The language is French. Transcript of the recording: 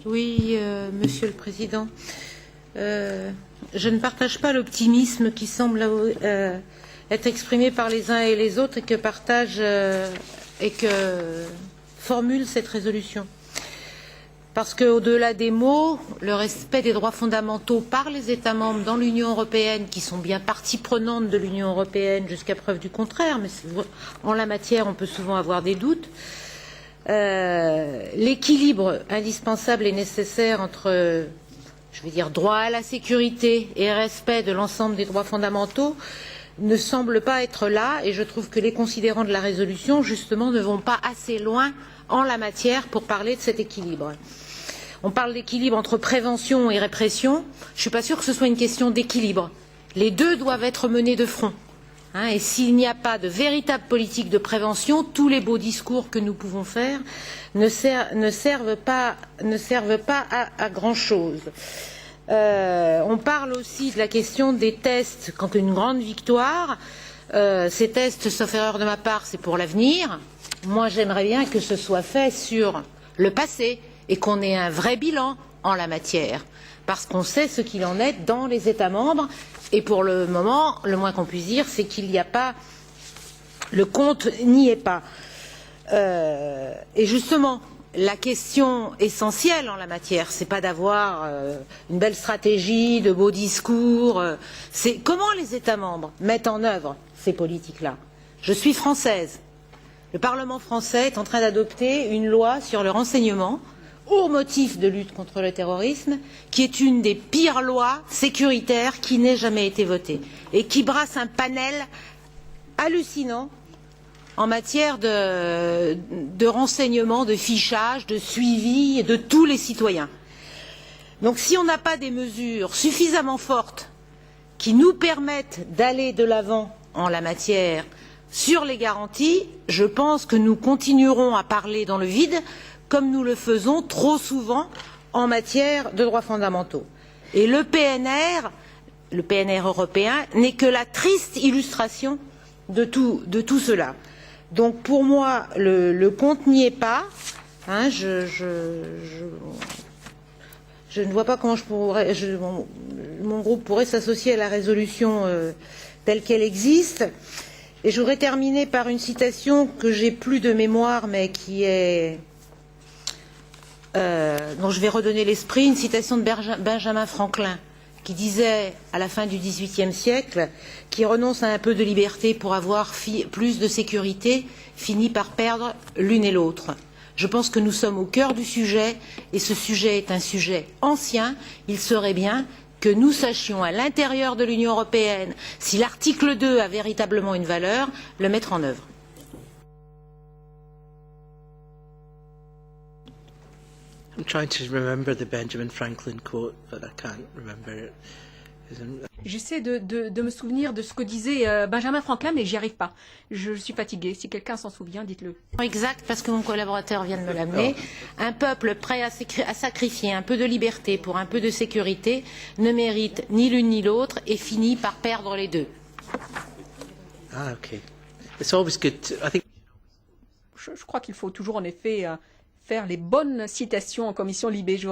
Oui, Monsieur le Président. Je ne partage pas l'optimisme qui semble être exprimé par les uns et les autres et que formule cette résolution. Parce qu'au-delà des mots, le respect des droits fondamentaux par les États membres dans l'Union européenne, qui sont bien partie prenante de l'Union européenne jusqu'à preuve du contraire, mais en la matière on peut souvent avoir des doutes, l'équilibre indispensable et nécessaire entre, je vais dire, droit à la sécurité et respect de l'ensemble des droits fondamentaux ne semble pas être là, et je trouve que les considérants de la résolution, justement, ne vont pas assez loin en la matière pour parler de cet équilibre. On parle d'équilibre entre prévention et répression. Je ne suis pas sûre que ce soit une question d'équilibre. Les deux doivent être menés de front. Et s'il n'y a pas de véritable politique de prévention, tous les beaux discours que nous pouvons faire ne servent pas à grand-chose. On parle aussi de la question des tests quand une grande victoire. Ces tests, sauf erreur de ma part, c'est pour l'avenir. Moi, j'aimerais bien que ce soit fait sur le passé et qu'on ait un vrai bilan en la matière, parce qu'on sait ce qu'il en est dans les États membres. Et pour le moment, le moins qu'on puisse dire, c'est qu'il n'y a pas, le compte n'y est pas. Et justement, la question essentielle en la matière, c'est pas d'avoir une belle stratégie, de beaux discours, c'est comment les États membres mettent en œuvre ces politiques-là. Je suis française. Le Parlement français est en train d'adopter une loi sur le renseignement au motif de lutte contre le terrorisme, qui est une des pires lois sécuritaires qui n'ait jamais été votée et qui brasse un panel hallucinant en matière de renseignement, de fichage, de suivi de tous les citoyens. Donc si on n'a pas des mesures suffisamment fortes qui nous permettent d'aller de l'avant en la matière sur les garanties, je pense que nous continuerons à parler dans le vide comme nous le faisons trop souvent en matière de droits fondamentaux. Et le PNR européen, n'est que la triste illustration de tout cela. Donc pour moi, le compte n'y est pas. Je ne vois pas comment mon groupe pourrait s'associer à la résolution telle qu'elle existe. Et je voudrais terminer par une citation que j'ai plus de mémoire, mais qui est dont je vais redonner l'esprit, une citation de Benjamin Franklin, qui disait à la fin du XVIIIe siècle, qui renonce à un peu de liberté pour avoir plus de sécurité, finit par perdre l'une et l'autre. Je pense que nous sommes au cœur du sujet, et ce sujet est un sujet ancien. Il serait bien que nous sachions à l'intérieur de l'Union européenne, si l'article 2 a véritablement une valeur, le mettre en œuvre. I'm trying to remember the Benjamin Franklin quote, but I can't remember it. J'essaie de me souvenir de ce que disait Benjamin Franklin, mais j'y arrive pas. Je suis fatiguée. Si quelqu'un s'en souvient, dites-le. Exact, parce que mon collaborateur vient de me l'amener. Un peuple prêt à sacrifier un peu de liberté pour un peu de sécurité ne mérite ni l'une ni l'autre et finit par perdre les deux. Ah, okay. It's always good to, I think. Je crois qu'il faut toujours, en effet, faire les bonnes citations en commission Libé.